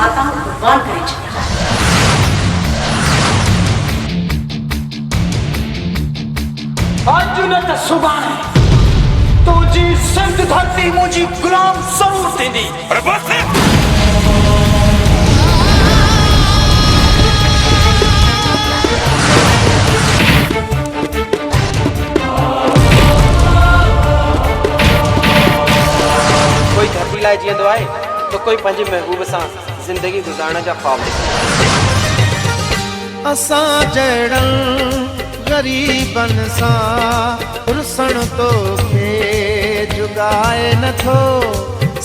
माताओं कुर्बान करे छॾिया। अॼु न त सुभाणे तुंहिंजी सिंध धरती मुंहिंजी गुलाम ज़रूर थींदी। अरे बस कोई धरती लाइ जीअंदो आहे तो कोई पंहिंजे महबूब सां ज़िंदगी गुज़ारण जा ख्वाब ॾिसंदो। असां जहिड़नि ग़रीबनि सां रुसण तोखे जुगाए नथो,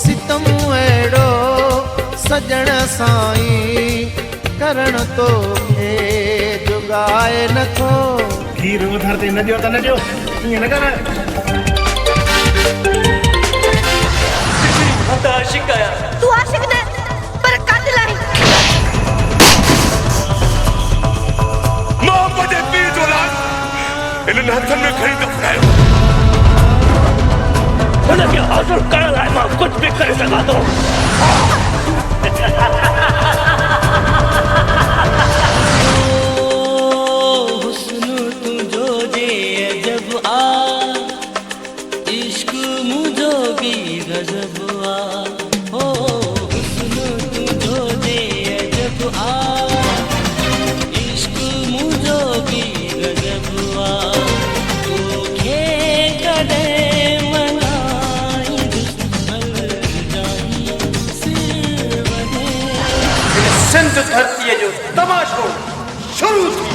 सितम अहिड़ो सजण साईं करण तोखे जुगाए नथो। खीर उधर ते न ॾियो त न ॾियो, ईअं न कर। आशिक आया तू आशिक ने पर कातिल आहे। मोहब्बत पीर जो लाल इन हथन में खड़ी दफनायो। उनखे हासिल करण लाइ मां कुझु बि करे सघां थो। हुस्न तुझो जे अजब आ, इश्क मुझो भी गजब आ। हो हुस्न तुझो जे अजब आ, इश्क मुझो भी गजब आ। तोखे कॾहिं मनाई दुश्मन जाई सिर वधे। सिंध धरतीअ जो तमाशो शुरू थी।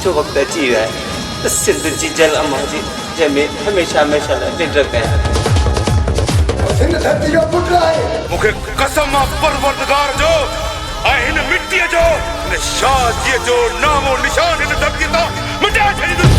जो वक़्तु अची वियो आहे त सिंध जी जल अमा जी जंहिंमें हमेशह हमेशह लाइ निंड कयां। सिंध धरती जो पुट आहे। मूंखे कसम आहे परवरदिगार जो ऐं हिन मिटीअ जो, हिन शादीअ जो नामो निशान हिन धरतीअ तां मिटाए छॾींदुसि।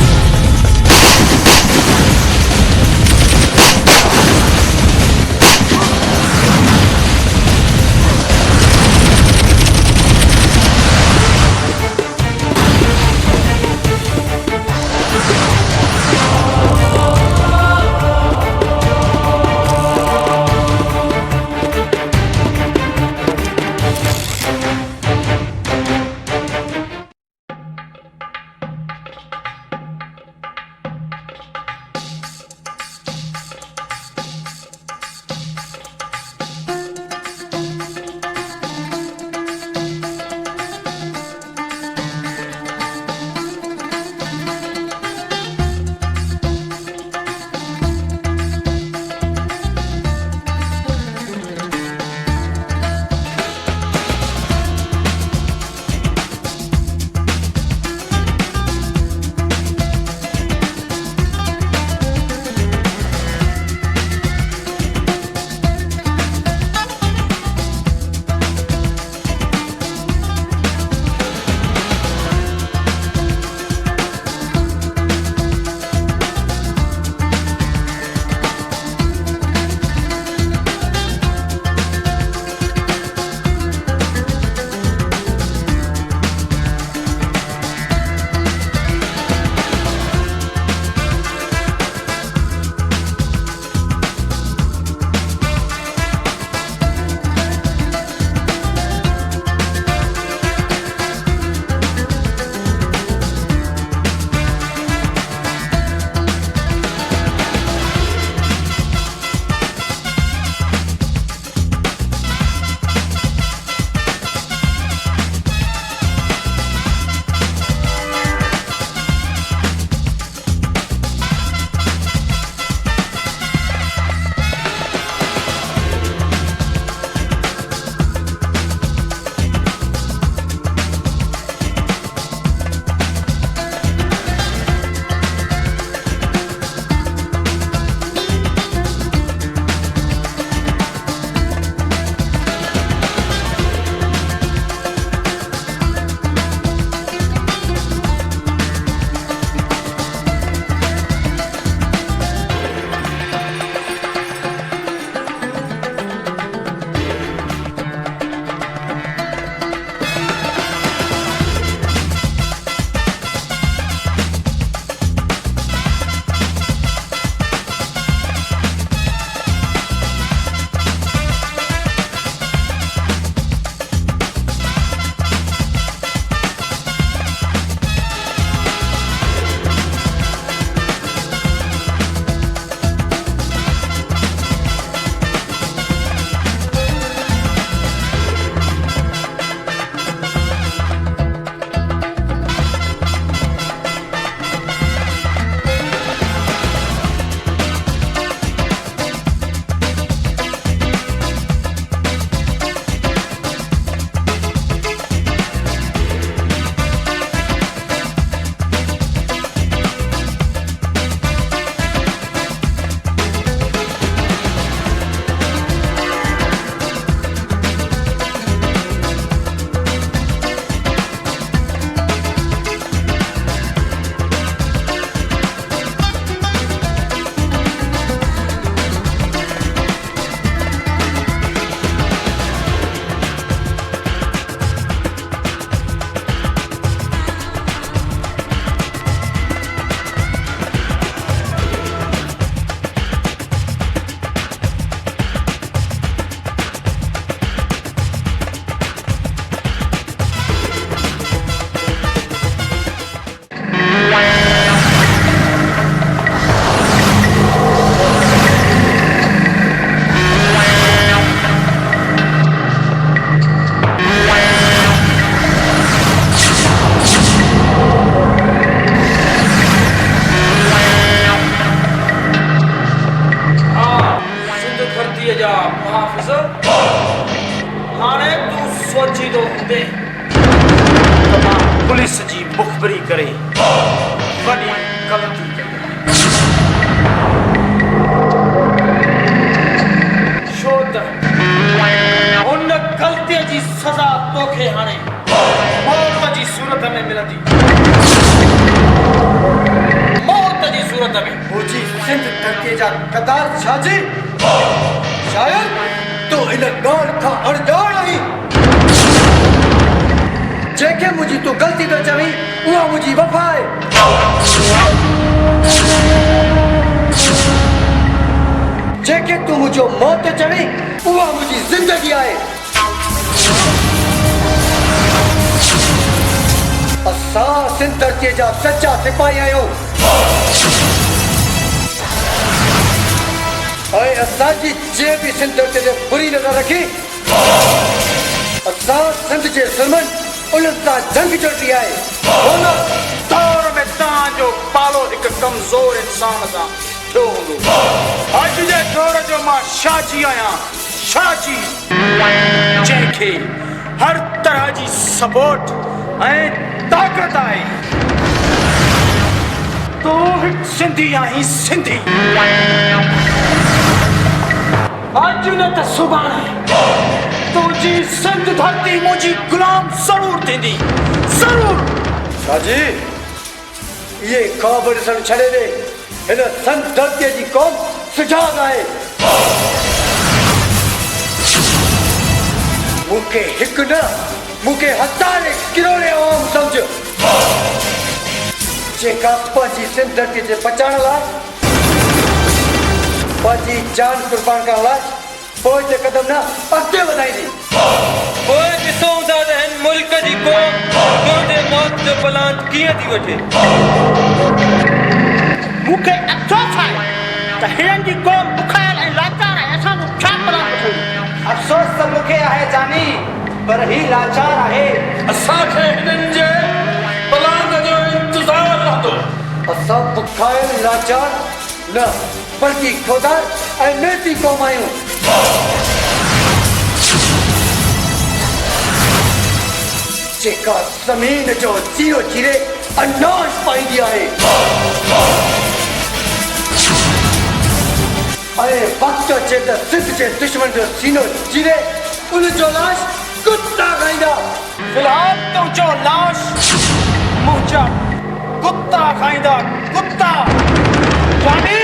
हूंदे त मां पुलिस जी मुखबिरी करे वॾी ग़लती कई। छो त उन ग़लतीअ जी सज़ा तोखे हाणे मौत जी सूरत में मिलंदी। मौत जी सूरत में। मुझी सिंध धरती जा कतार छाजी शायद तो इन ॻाल्हि खां अणॼाण आहीं। जेके मुंहिंजी तूं ग़लती थो चवीं उहा मुंहिंजी वफ़ा आहे। जेके तूं मुंहिंजो मौत चवीं उहा मुंहिंजी ज़िंदगी आहे। असां सिंध धरतीअ जा सच्चा सिपाही आहियूं ऐं असांजी जे बि सिंध धरतीअ ते बुरी नज़र रखी असां सिंध जे ज़ुल्मनि उन्हनि सां जंग जोड़ी आहे। हुन दौर में तव्हांजो पालो हिकु कमज़ोर इंसान सां थियो हूंदो। अॼु जे दौर जो मां शाहजी आहियां। शाहजी जंहिंखे हर तरह जी सपोर्ट ऐं ताक़त आहे। तूं हिकु सिंधी आहीं सिंधी। अॼु न त सुभाणे तुंहिंजी सिंध धरती मुंहिंजी गुलाम ज़रूर थींदी। ज़रूर। शाहजी इहे ख़्वाब ॾिसणु छॾे ॾे। हिन सिंध धरतीअ जी क़ौम सुजाॻ आहे। मूंखे हिकु न मूंखे हज़ारे किरोड़े आवाम सम्झ जेका पंहिंजी सिंध धरती ते बचाइण लाइ पंहिंजी जान कुर्बान करण लाइ पोइ ते क़दम न अॻिते वधाईंदी। पोइ ॾिसूं था त हिन मुल्क जी क़ौम तुंहिंजे मौत जो प्लान कीअं थी वठे। मूंखे अफ़सोस आहे त हिननि जी क़ौम बुखायल ऐं लाचार आहे। असांजो छा प्लान वठूं? अफ़सोस त मूंखे आहे जानी, पर ही लाचार आहे। असांखे हिननि जे प्लान जो इंतज़ार रहंदो। असां बुखायल लाचार न बल्कि खुदार ऐं मेहनती क़ौम आहियूं। जेका ज़मीन जो जीरो चीरे अनाज पाईंदी आहे ऐं वक़्तु अचे त सिंध जे दुश्मन जो सीनो चीरे उनजो लाश कुत्ता खाईंदा। फिलहाल तुंहिंजो लाश मुंहिंजा कुत्ता खाईंदा। कुत्ता जानी।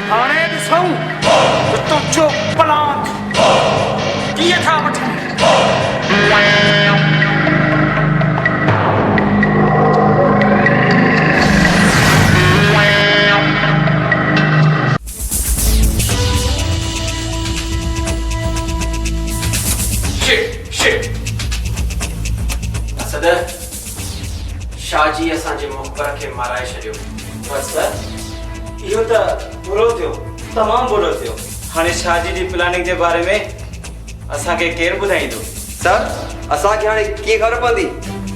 हाणे ॾिसूं त तुंहिंजो प्लान कीअं था वठूं। सदर शाहजी असांजे मुखबर खे माराए छॾियो। बस सर इहो त बुरो थियो, तमामु बुरो थियो। हाणे शाहजी जी प्लानिंग जे बारे में असांखे केरु ॿुधाईंदो? सर असांखे हाणे कीअं ख़बर पवंदी?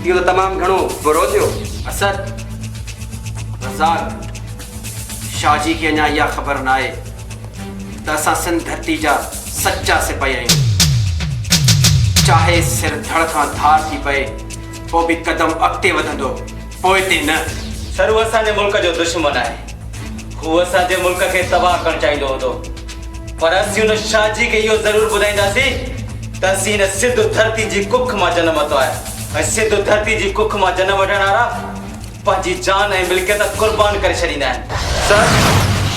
इहो त तमामु घणो बुरो थियो। असद रज़ाक शाहजी खे अञा इहा ख़बर न आहे त असां सिंध धरती जा सच्चा सिपाही आहियूं। चाहे सिर धड़ खां धार थी पए पोइ बि क़दम अॻिते वधंदो, पोइ ते न। सर उहो असांजे मुल्क जो दुश्मन आहे। हू असांजे मुल्क खे तबाह करणु चाहींदो हूंदो, पर असीं हुन शाहजी खे इहो ज़रूरु ॿुधाईंदासीं त असीं हिन सिंध धरती जी कुख मां जनम वरितो आहे ऐं सिंध धरती जी कुख मां जनम वठण वारा पंहिंजी जान ऐं मिल्कियत क़ुर्बान करे छॾींदा आहिनि। सर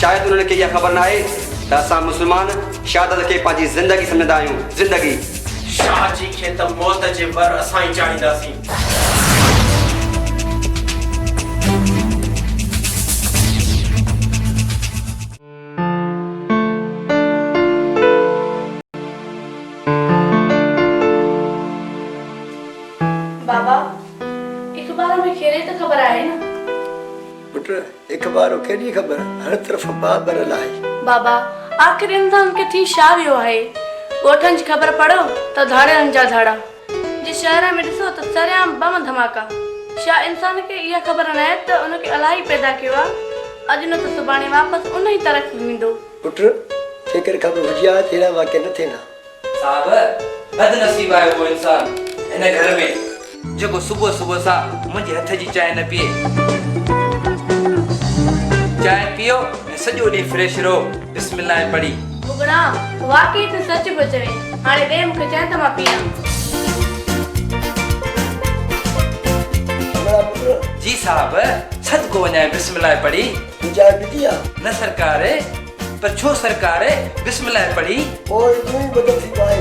शायदि उन्हनि खे इहा ख़बर न आहे त असां मुस्लमान शहादत खे पंहिंजी ज़िंदगी सम्झंदा आहियूं। ज़िंदगी शाहजी खे त मौत जे बर असां ई चाढ़ींदासीं। बाबा इकबाल में खेरे तो खबर आहे न पुट इकबाल केॾी ख़बर हर तरफ़ बाबर लाइ बाबा आख़िर इंसान के थी छा वियो आहे ॻोठनि जी ख़बर पढ़ो त धाड़नि जा धाड़ा जे शहर में ॾिसो त सरियाम बम धमाका छा इंसान खे इहा ख़बर न आहे त उनखे अलाही पैदा कयो आहे अॼु न त सुभाणे वापसि उन ई तरफ़ वेंदो पुट जेकर ख़बर हुजे हा तेरा वाक़ई न थिए न साहब बदनसीब आहे वो इंसान इन घर में जेको सुबुह सुबुह सां मुंहिंजे हथ जी चांहि न पीए चांहि पियो ऐं सॼो ॾींहुं फ्रेश रहो बिस्मिल्लाह पढ़ी बुगड़ा वाकई तू सच पियो चवे हाणे ॾे मूंखे चए त मां पियां जी साहब सदको वञाए बिस्मिल्लाह पढ़ी तू चांहि पीती आहे न सरकार पर छो सरकार बिस्मिल्लाह पढ़ी पोइ तूं ई बदल थी पाए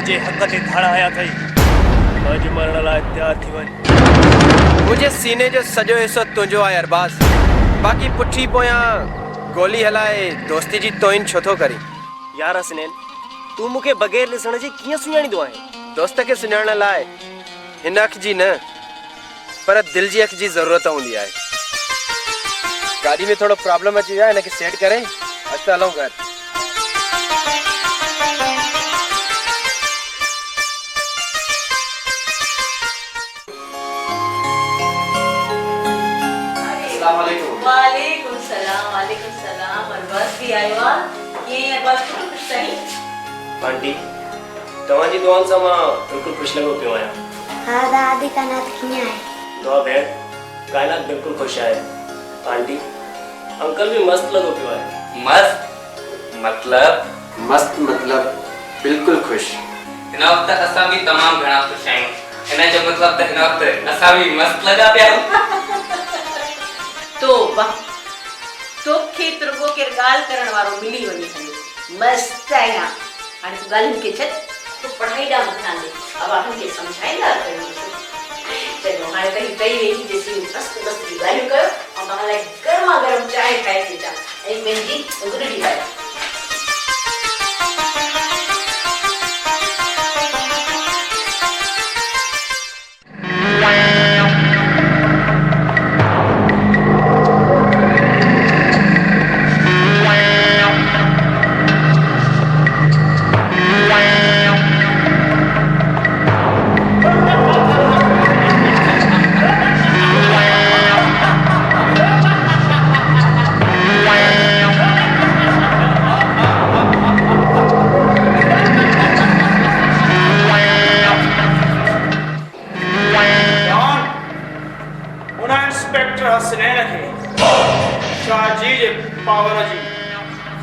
मुझे हक़ ते धाड़ा आया अथई अॼु मरण लाइ तयार थी वञ मुझे सीने जो सॼो हिस्सो तुंहिंजो आहे अरबाज़ बाक़ी पुठी पोयां गोली हलाए दोस्ती जी तोइन छो थो करी यार हसनैन तू मूंखे बग़ैर ॾिसण जे कीअं सुञाणींदो आहे दोस्त खे सुञाणण लाइ हिन अख जी न पर दिल जी अख जी ज़रूरत हूंदी आहे गाॾी में थोरो प्रॉब्लम अची वियो आहे हिनखे सेट करे अचु त हलूं घर वालेकुम सलाम और बस भी आयो आहे ये बस तो कुछ सही आंटी तव्हांजी दुआउनि सां मां बिल्कुलु ख़ुशि लॻो पियो आहियां हा दादी काइनात कीअं आहे दुआ भेण काइनात बिल्कुलु ख़ुशि आहे आंटी अंकल भी मस्त लॻो पियो आहे मस्त मतलब बिल्कुलु ख़ुशि हिन वक़्तु असां बि तमामु घणा ख़ुशि आहियूं हिन जो मतिलबु त हिन वक़्तु असां बि मस्त लॻा पिया आहियूं तो वाह तोखे तुरगो के गाल करण वारो मिली वनी मस्त आया हाणे तू गालिन के छत तो पढ़ाई दा मथां दे अब आपन के समझाईंदा कयो चलो हाणे तई तई वेही जेसी मस्त मस्त गालिन कयो और मां लाइ गरमा गरम चाय खाए थी जा ए मेंजी उगड़ी है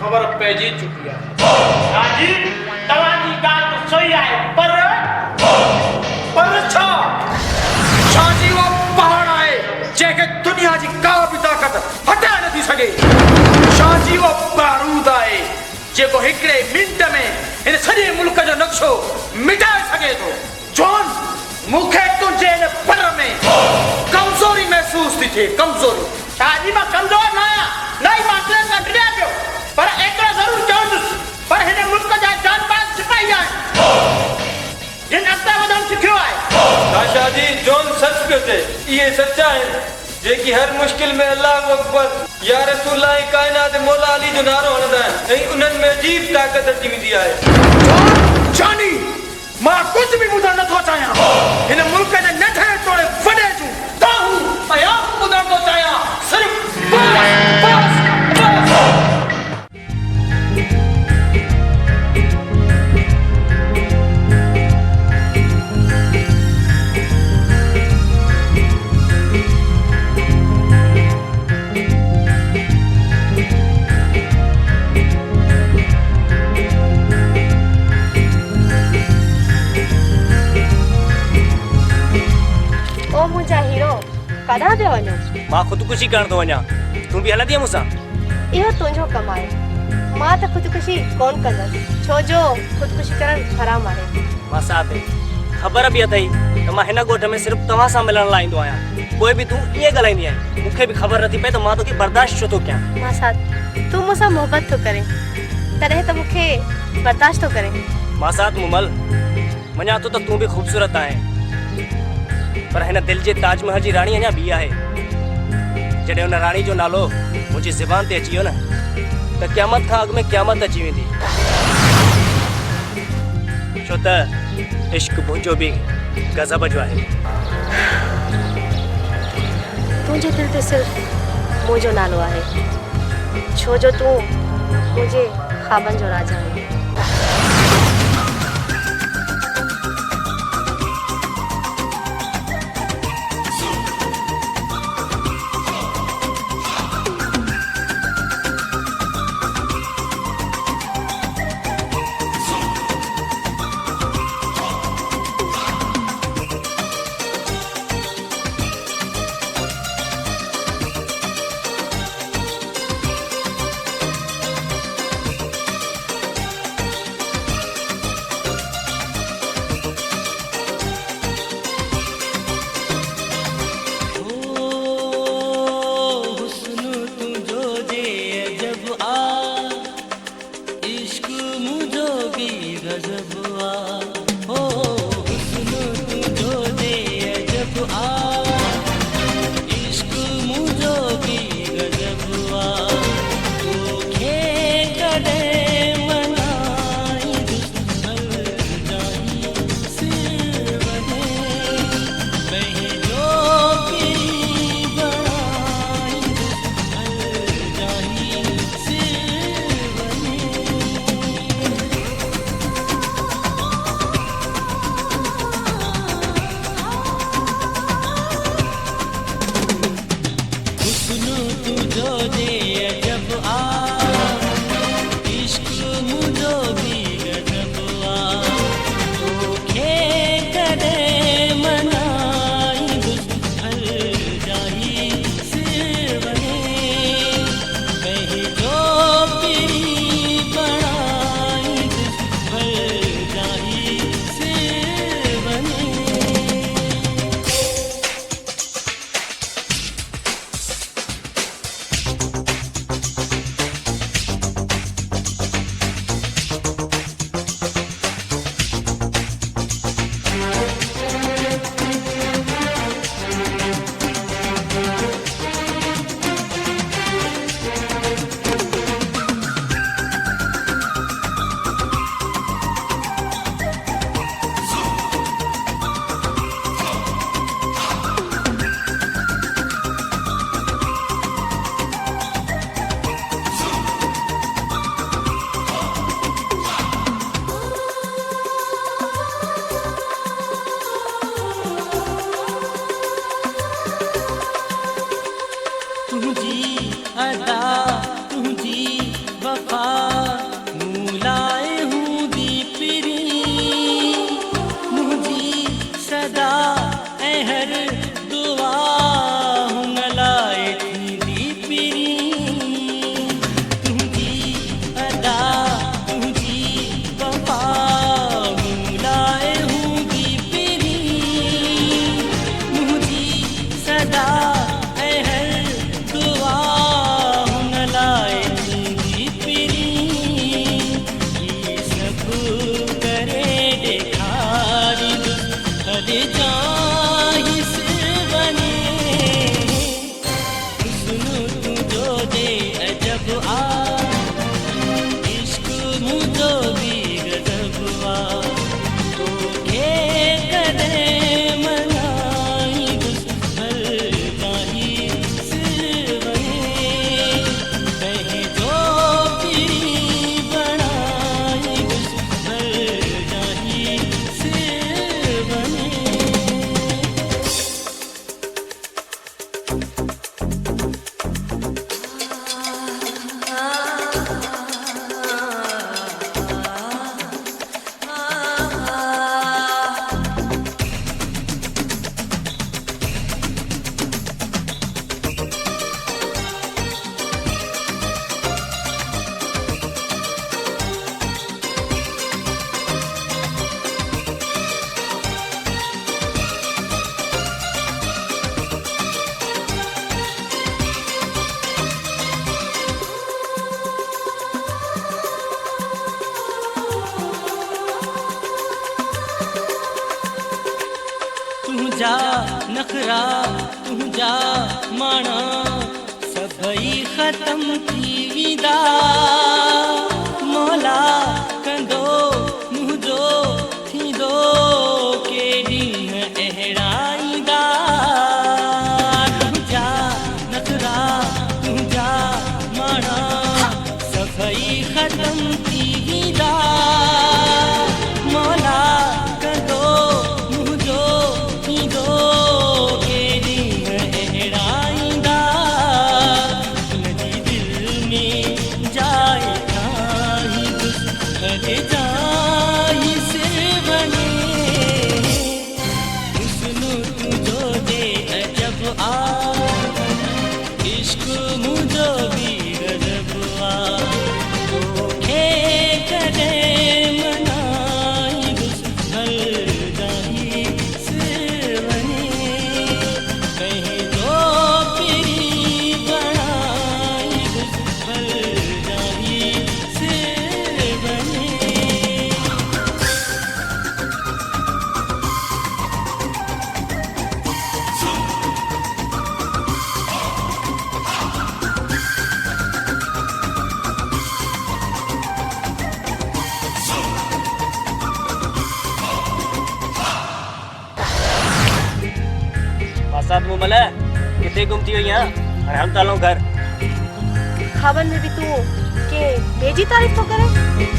खबर पेजी चुकी है हाजी तवाजी गाल तो सही है पर छा शाजी वो पहाड़ है जेके दुनिया जी का भी ताकत हटा न थी सके शाजी वो बारूद है जेको हिकड़े मिनट में इन सॼे मुल्क जो नक्शो मिटाए सके तो जॉन मुखे तुझे ने पर में कमजोरी महसूस थी थे कमजोरी शाजी मां कमजोर ना नहीं मातले का डरिया पियो शाह जी जोन सच पियो थे ये सच्चा है जेकी हर मुश्किल में अल्लाह अकबर या रसूल कायनात मौला अली जो नारो हणंदा आहिनि ऐं उन्हनि में अजीब ताक़त अची वेंदी आहे। जानी मां कुछ भी ॿुधण नथो चाहियां हिन मुल्क जे नंढे तोड़े वॾे जूं ताहूं ऐं आप ॿुधण थो चाहियां सिर्फ़ बस कॾहिं पियो वञो? मां ख़ुदकुशी करण थो वञा, तूं बि हलंदीअ मूंसां? इहो तुंहिंजो कमु आहे, मां त ख़ुदकुशी कोन कंदसि, छो जो ख़ुदकुशी करणु हराम आहे। मां साथ ख़बर बि अथई त मां हिन ॻोठ में सिर्फ़ु तव्हां सां मिलण लाइ ईंदो आहियां, पोइ बि तूं ईअं ॻाल्हाईंदी आहीं, मूंखे बि ख़बर नथी पए त मां तोखे बर्दाश्त छो थो कयां। मां साथ तूं मूंसां मोहबत थो करे, तॾहिं त मूंखे बर्दाश्त थो करे। मां साथ मुमल मञा थो त तूं बि ख़ूबसूरत आहीं, पर हिन दिल जे ताजमहल जी राणी अञा ॿी आहे। जॾहिं हुन राणी जो नालो मुंहिंजी ज़ुबान ते अची वियो न त क़यामत खां अॻु में क़यामत अची वेंदी, छो त इश्क मुंहिंजो बि गज़ब जो आहे। तुंहिंजे दिल ते सिर्फ़ु मुंहिंजो नालो आहे, छो जो तूं मुंहिंजे ख़्वाबनि जो राजा आहे। तुझा नखरा तुझा माना सभई खत्म थी विदा मौला कंदो मुझो थी दो के ॾींहं अहिड़ाईंदा तुझा नखरा तुझा माना सभई खत्म थी विदा मौला कंदो मुझो थी दो के ॾींहं अहिड़ाईंदा उनजी दिल में जाए काई दुश्मन जाई से बने हुस्न तुझो दे अजब आ इश्क मुझो भी गजब आ तोखे कॾहिं मनाई दुश्मन जाई से बने कहीं दो पीरी बनाई दुश्मन जाई से बने साथ मुंह मले कितने घूमती हो यहाँ और हम तालों घर खावन में भी तू के बेजी तारीफ तो करे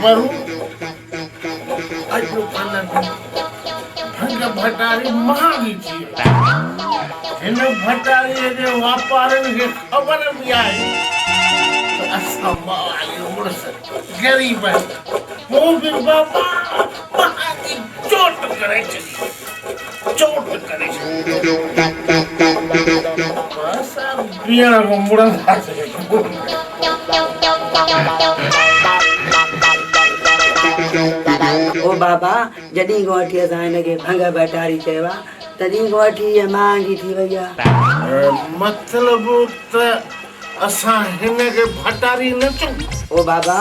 बरू अॼु भंग भटारी महांगी थी हिन भटारीअ जे वापारियुनि खे ख़बर बि आहे त असां वारी मुड़ुस ग़रीब आहियूं पोइ बि बाबा महांगी चोट करे छॾी असां बीहण खां मुड़ंदासीं ओ बाबा जॾहिं खां वठी असां हिनखे भंग भटारी चयो आहे तॾहिं खां वठी इहा महांगी थी वई आहे मतिलबु त असां हिनखे भटारी न चऊं ओ बाबा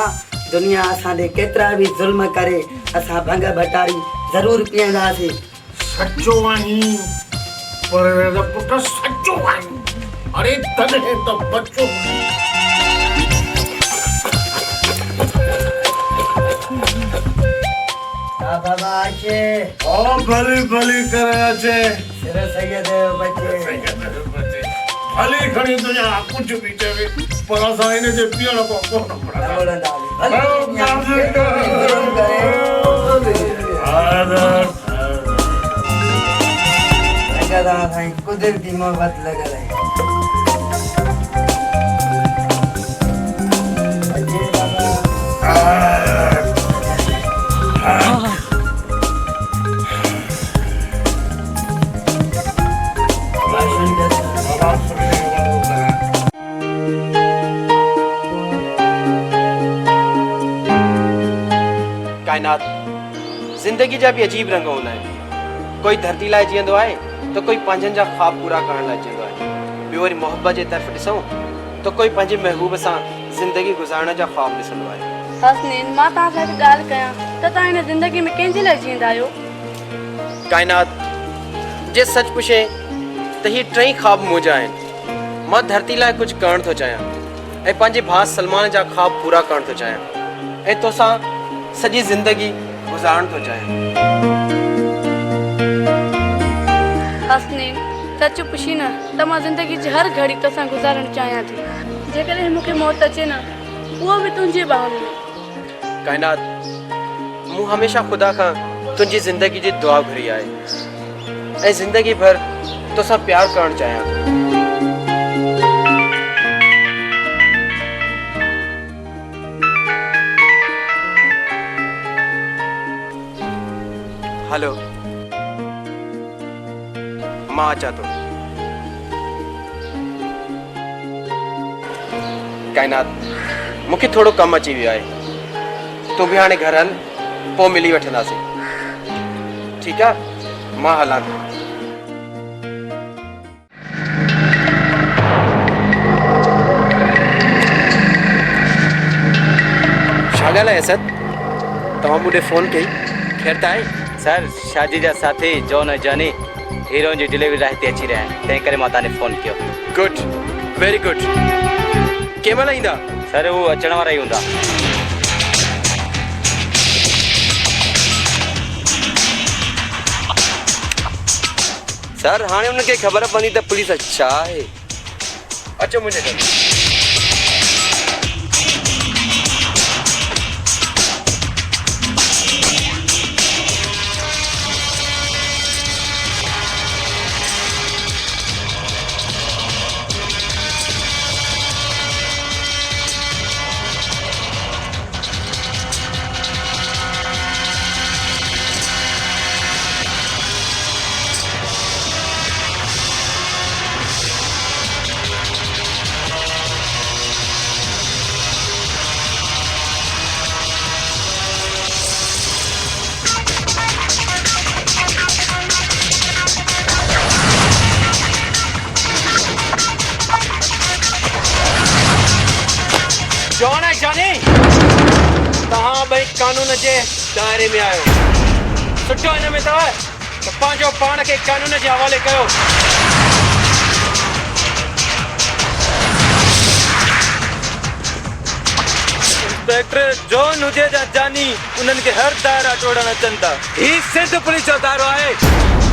दुनिया असां ते केतिरा बि ज़ुल्म करे असां भंग भटारी ज़रूरु पीअंदासीं सचो आहीं पर पुट सचो आहीं अरे तॾहिं त बचो बाबा अचे ओ भली भली करे अचे सिर सैयद बचे भली खणी तुंहिंजा कुझु बि चवे पर असां हिन जे पीअण खां कोन कुदरती मोहब्बत लॻल आहे कायनात ज़िंदगी जा भी अजीब रंग हूंदा आहिनि कोई धरती लाइ जीअंदो आहे तो कोई पंहिंजनि जा ख़्वाब पूरा करण लाइ जीअंदो आहे ॿियो वरी मोहब्बत जे तरफ़ ॾिसूं तो कोई पंहिंजे महबूब सां ज़िंदगी गुज़ारण जा ख़्वाब ॾिसंदो आहे हसनैन मां तव्हां सां हिकु ॻाल्हि कयां त तव्हां हिन ज़िंदगी में कंहिंजे लाइ जीअंदा आहियो कायनात जे सच पुछे त हीअ टई ख़्वाब मुंहिंजा आहिनि मां धरती लाइ कुझु करणु थो चाहियां ऐं पंहिंजे भाउ सलमान जा ख़्वाब पूरा करणु थो चाहियां ऐं तोसां सॼी ज़िंदगी गुज़ारणु थो चाहियां हसनैन सच पुछी न त मां ज़िंदगी जी हर घड़ी तोसां गुज़ारणु चाहियां थी जेकॾहिं मूंखे मौत अचे न उहो बि तुंहिंजे ॿाहुनि में कायनात मूं हमेशा ख़ुदा खां तुंहिंजी ज़िंदगी जी दुआ घुरी आहे ऐं ज़िंदगी भर तोसां प्यार करणु चाहियां हेलो मां अचां थो काइनात मूंखे थोरो कमु अची वियो आहे तूं बि हाणे घर हल पोइ मिली वठंदासीं ठीकु आहे मां हलां थो छा ॻाल्हि आहे असद तव्हां मूंखे फ़ोन कई ख़ैर त आहे सर शादी जा साथी जॉन ऐं जॉनी हीरोइन जी डिलीवरी लाइ हिते अची रहिया आहिनि तंहिं करे मां तव्हांखे फ़ोन कयो गुड वेरी गुड कंहिं महिल ईंदा सर हू अचण वारा ई हूंदा सर हाणे उनखे ख़बर पवंदी त पुलिस छा आहे अचो मुंहिंजे घर जॉन ऐं जॉनी तव्हां ॿई कानून जे दायरे में आहियो सुठो हिन में अथव त पंहिंजो पाण खे कानून जे हवाले कयो इंस्पेक्टर जॉन हुजे या जानी उन्हनि खे हर दायरा टोड़ण अचनि था ही सिंध पुलिस जो दायरो आहे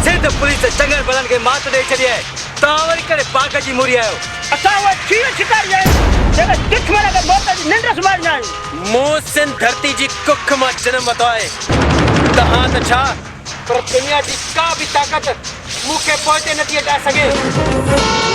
सिंध पुलिस चङनि बलनि खे मात ॾेई छॾी आहे तव्हां वरी करे पाक जी मुरी आहियो असां उहे खीर शिकारी आहियूं जेके दुश्मन खे मौत जी निंड सुम्हारींदा आहियूं मूं सिंध धरती जी कुख मां जनम वरितो आहे तव्हां त छा पर दुनिया जी का बि ताक़त मूंखे पोइते नथी अचाए सघे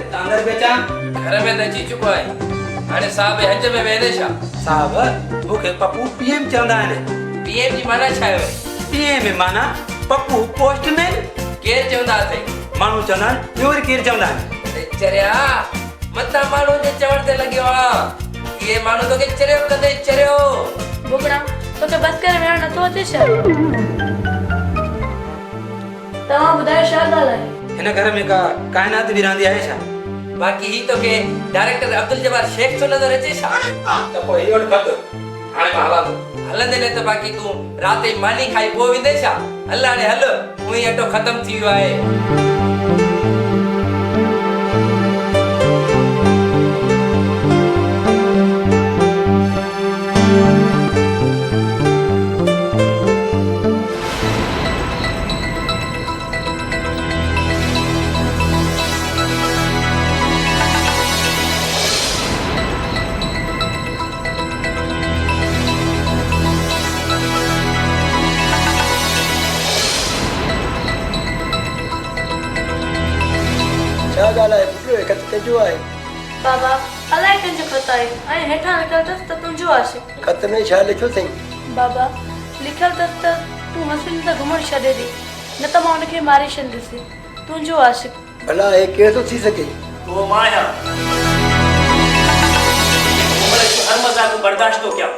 घर में नची चुको है हाणे साहब हंज में वेंदे छा साहब मूंखे पप्पू पीएम चवंदा आहिनि पीएम जी माना छा आहे पीएम माना पप्पू पोस्टमैन केर चवंदा अथई माण्हू चवंदा आहिनि ॿियो वरी केरु चवंदा आहिनि चरिया मता माण्हू जे चवण ते लॻियो आहे ये माण्हू तोखे चरियो कंदे चरियो बुगड़ा तोखे बस करे वेहण नथो अचे छा तव्हां ॿुधायो छा ॻाल्हि आहे हिन घर में का काइनात बि रहंदी आहे छा बाकी ही तो के डायरेक्टर अब्दुल जब्बार शेख तो नजर अचे छा त पोइ इहो वटि खत हाणे मां हलां थो हलंदे ने तो बाकी तू रात ई मानी खाई पो विंदे छा हल हाणे हल मुई अटो खत्म थी वियो आहे छा ॻाल्हि आहे पुटु खत कंहिंजो आहे बाबा अलाए कंहिंजो खत आहे ऐं हेठां लिखियलु अथसि त तुंहिंजो आशिक़ खत में छा लिखियो अथई बाबा लिखियलु अथसि त तूं हसीन सां घुमणु छॾे ॾे न त मां हुनखे मारे छॾींदसि तुंहिंजो आशिक़ भला हे केरु थो थी सघे वो मां आहियां हर मज़ाक बर्दाश्त थो कयां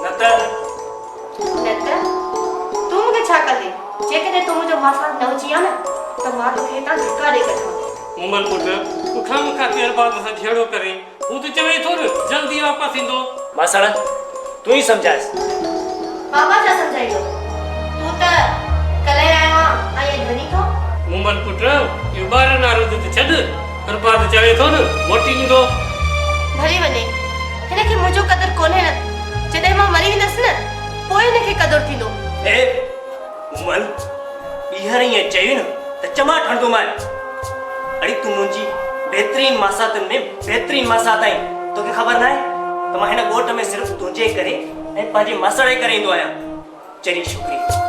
न त तूं मूंखे छा कंदे जेकॾहिं तूं मुंहिंजो मासात न हुजी आ न त मां तोखे हितां धिका ॾेई कढां उमर पुट तूं खामखा तेरबाज़ सां झेड़ो करे हू त चवे थो न जल्दी वापसि ईंदो मासड़ तू ही समझाएस बाबा छा सम्झाईंदो तूं त कल्ह आयो आहे ऐं धनी थो उमर पुट इहो ॿार नारो त छॾ बर्बाद चवे थो न मोटी ईंदो भली वञे हिनखे मुंहिंजो क़दुरु कोन्हे न जॾहिं मां मरी वेंदसि न पोइ हिनखे क़दुरु थींदो ए उमर ॿीहर ईअं चयो न त चमा ठंडो मां अड़ी तू मुंहिंजी बहितरीन मासात में बहितरीन मासात आई तोखे ख़बर न आहे त मां हिन ॻोठ में सिर्फ़ु तुंहिंजे करे ऐं पंहिंजे मासड़ जे करे ईंदो आहियां चरी शुक्रिया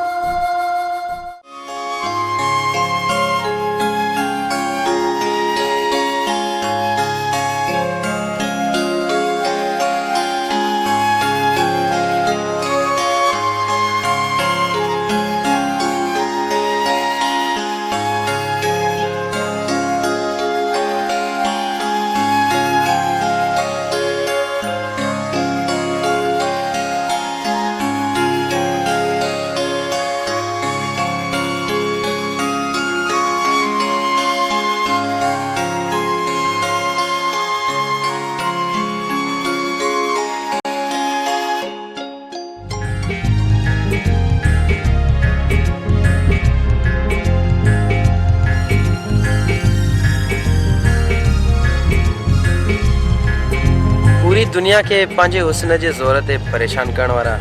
पूरी दुनिया के पंहिंजे हुस्न जे ज़ोर ते परेशान करण वारा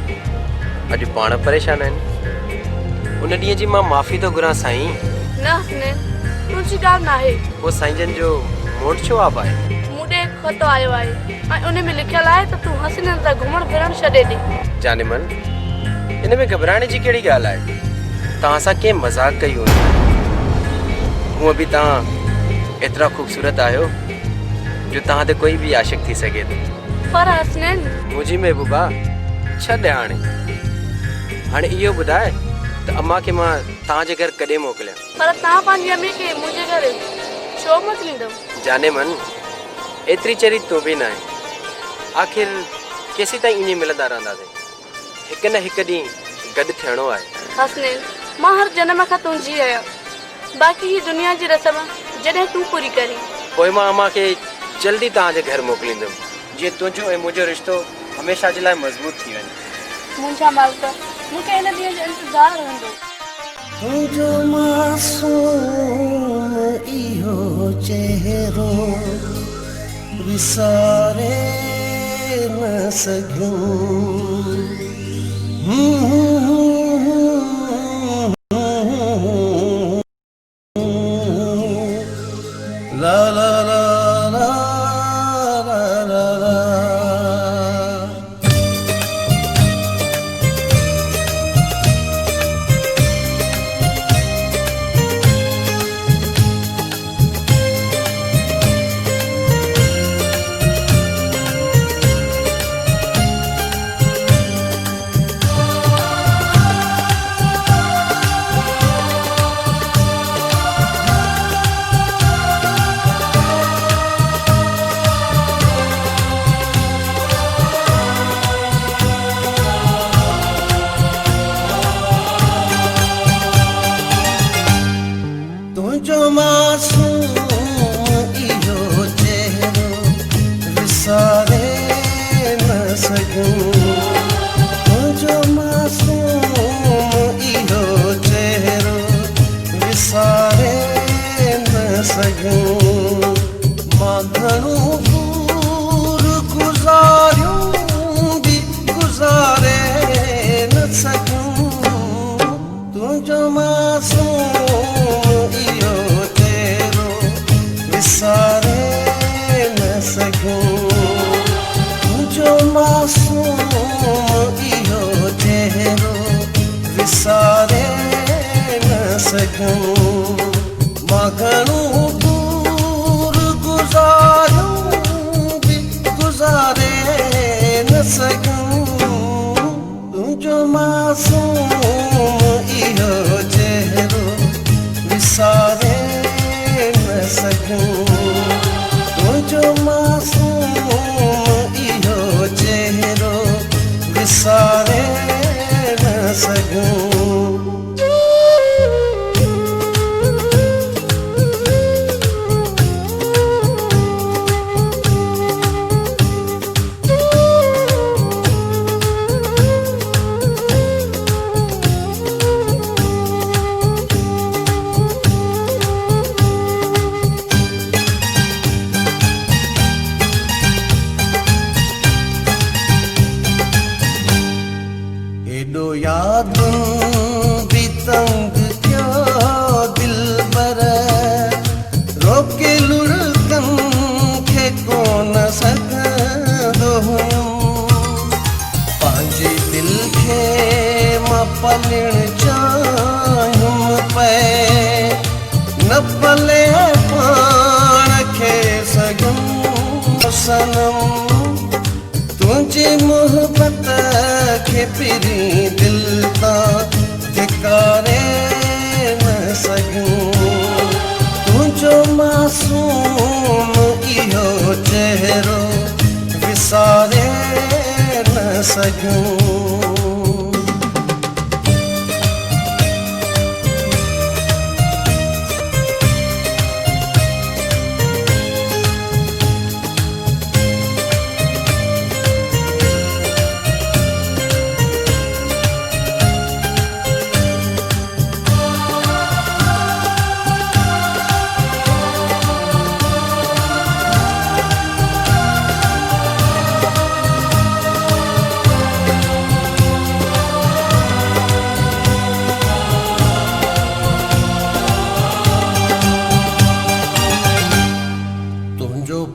अॼु पाण परेशान आहिनि उन ॾींहं जी मां माफ़ी थो घुरां साईं न हसनैन तुंहिंजी ॻाल्हि न आहे पोइ साईं जन जो मूड छो आप आहे मूं ॾे खत आयो आहे ऐं उन में लिखियलु आहे त तूं हसीननि सां घुमणु फिरणु छॾे ॾे जानेमन इन में घबराइण जी कहिड़ी ॻाल्हि आहे तव्हां सां कंहिं मज़ाक कई हूंदी हूअं बि तव्हां एतिरा ख़ूबसूरत आहियो जो तव्हां ते कोई बि आशिक़ थी सघे थो पर हसनैन मुंहिंजी महबूबा छॾ हाणे इहो ॿुधाए त अम्मा खे मां तव्हांजे घर कॾहिं मोकिलियां पर तव्हां पंहिंजी अम्मी खे मुंहिंजे घर छो मोकिलींदव जानेमन एतिरी चरी तूं बि न आहे आख़िर केसीं ताईं ईअं मिलंदा रहंदासीं हिकु न हिकु ॾींहुं गॾु थियणो आहे हसनैन मां हर जन्म खां तुंहिंजी आहियां बाक़ी ही दुनिया जी रस्म जॾहिं तूं पूरी करी पोइ मां अम्मा खे जल्दी तव्हांजे घर मोकिलींदुमि जीअं तुंहिंजो ऐं मुंहिंजो रिश्तो हमेशह जे लाइ मज़बूत थी वञे मुंहिंजा मालिक मूंखे हिन ॾींहं जो इंतज़ारु रहंदो तुंहिंजो मासूम इहो चेहरो विसारे न सघूं ला ला ला सघूं मां घणो दूर गुज़ारियूं बि गुज़ारे न सघूं तुंहिंजो मासूम इहो चेहरो विसारे न सघूं तुंहिंजो मासूम इहो चेहरो विसारे न सघूं मां घणो दूर गुज़ारियूं बि गुज़ारे न सघूं तुंहिंजो मासूम इहो चेहरो विसारे न सघूं तुंहिंजो मासूम इहो चेहरो विसारे न सघूं एॾो यादुनि बि तंग थियो दिलबर रोके लुड़कनि खे कोन सघंदो हुयुमि पंहिंजे दिलि खे मां पलणु चाहियुमि पए न पले पाण खे सघुमि सनम तुंहिंजी मोहबत खे पिरी दिलि तां धिकारे न सघूं तुंहिंजो मासूम इहो चेहरो विसारे न सघूं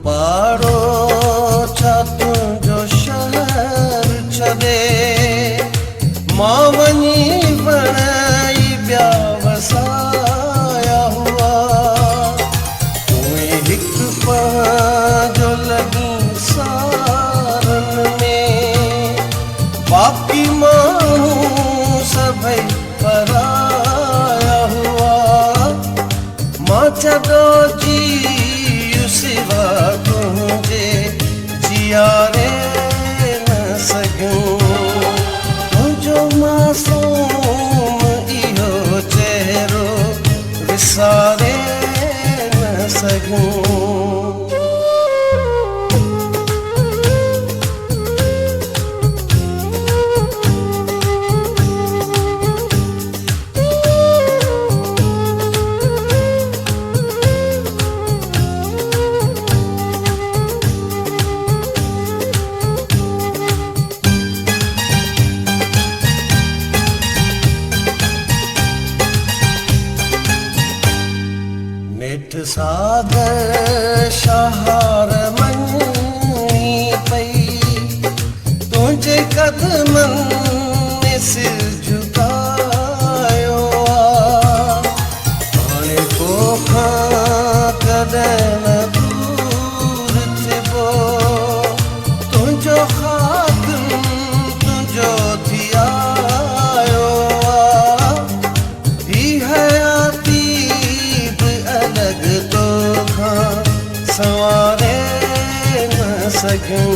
पाड़ो छा तुंहिंजो शहर छॾे मां वञी वणाई ॿिया वसाया हुआ तूं हिकु पंहिंजो लॻी सारनि में बाक़ी माण्हू सभई पराया हुआ मां छॾो जी सिवा तुंहिंजे जियारे न सघूं तुंहिंजो मासूम इहो चेहरो विसारे न सघूं नेठ सागर शहार मञी पई तुंहिंजे कदमनि में सिर झुकायो हाणे तोखां कॾहिं न दूर थिबो तुंहिंजो ख़ात्म तुंहिंजो थी आयो ही हयाती अलग तोखां संवारे न सघूं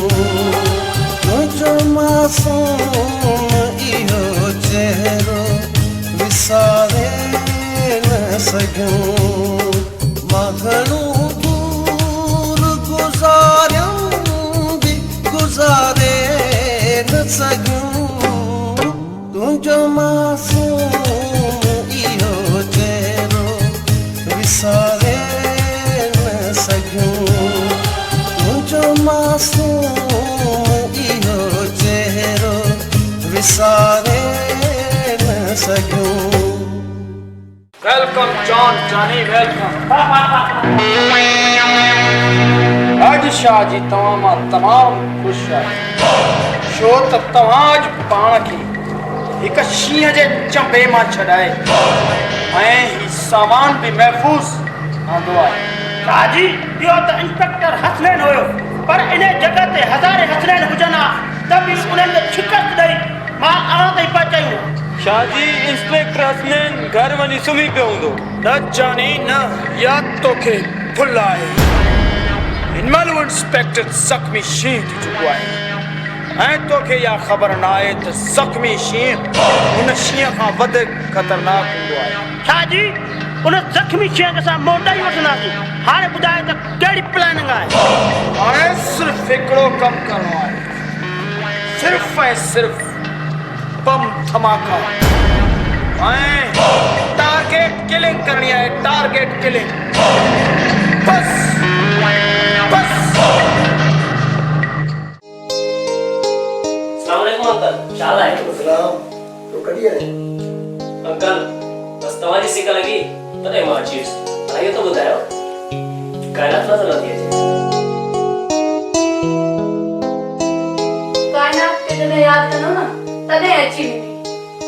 तुंहिंजो मासूम इहो चेहरो विसारे न सघूं मां घणो दूर गुज़ारियूं बि गुज़ारे न सघूं तुंहिंजो मासूम इहो चेहरो विसारे वेलकम जॉन जानी वेलकम। आज शाह जी तमाम खुश है छो त तव्हां अॼु पाण खे हिक शींहं जे चंबे मां छॾाए ऐं ही सामान बि महफ़ूज़ आंदो आहे। शाह जी इहो त इंस्पेक्टर हसनैन हुयो, पर इन जगह ते हज़ारे हसनैन हुजनि हा त बि उन्हनि खे शिकस्त ॾेई मां अवां ताईं पहुचायूं। शाह जी इंस्पेक्टर हसनैन घर वञी सुम्ही पियो हूंदो। न जानी न, या तोखे भुल आहे हिन महिल इंस्पेक्टर ज़ख़्मी शींहं थी चुको आहे ऐं तोखे इहा ख़बर न आहे त ज़ख़्मी शींहं हुन शींहं खां वधीक ख़तरनाक हूंदो आहे। शाह जी उन ज़ख़्मी शींहं खे असां मोटाई वठंदासीं। हाणे ॿुधाए त कहिड़ी प्लानिंग आहे? हाणे सिर्फ़ु हिकिड़ो कमु करिणो आहे, सिर्फ़ु ऐं सिर्फ़ु बम धमाका ऐं टारगेट किलिंग करनी है। टारगेट किलिंग बस बस। अस्सलाम वालेकुम अंकल, शाला है। सलाम, तो कड़ी है? अंकल बस तव्हांजी सिक लगी तॾहिं मां अची वियुसि। इहो त ॿुधायो काइनात नज़र नथी अचे। काइनात खे जॾहिं यादि कंदो न तॾहिं अची वेंदी।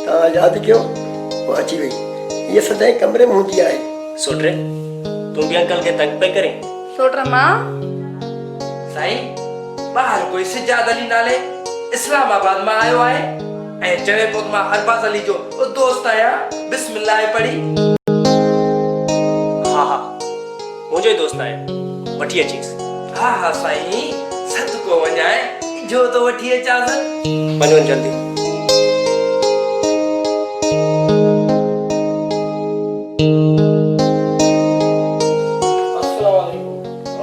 तव्हां यादि कयो, वो अची वई। ये सदाईं कमरे में हूंदी आहे। सोट्रे तूं बि अंकल खे तंग पे करें। सोट्रा मां साईं ॿाहिरि कोई सिजाद अली नाले इस्लामाबाद मां आयो आहे ऐं चवे पोइ मां अरबाज़ अली जो दोस्त आहियां। बिस्मिल्लाह पढ़ी। हा हा मुंहिंजो ई दोस्त आहे, वठी अचीस। हा हा साईं सदको वञाए जो तो वठी अचांस। वञो जल्दी।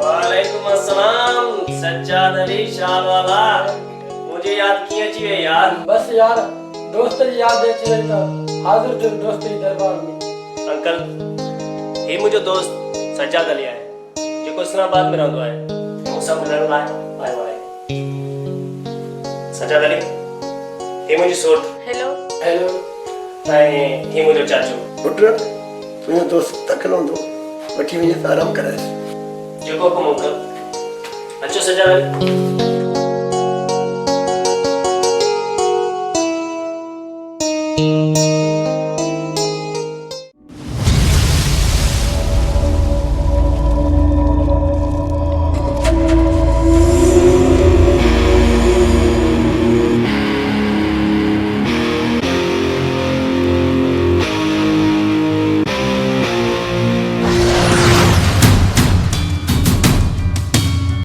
वालेकुम अस्सलाम सज्जाद अली शाल वाला, मुझे याद किए अची यार। बस यार दोस्त जी याद अची वई त हाज़िर थियो दोस्त जी दरबार में। अंकल हे मुंहिंजो दोस्त सज्जाद अली आहे जेको इस्लामाबाद में रहंदो आहे। मूंसां मिलण लाइ आयो आहे। सज्जाद अली हे मुंहिंजी सोट। Hello hello. ऐं हे मुंहिंजो चाचू। पुट तुंहिंजो दोस्त तकिलो हूंदो, वठी वञे त आराम कराए। जेको हुकुम अंकल। अचो सज्जाद अली।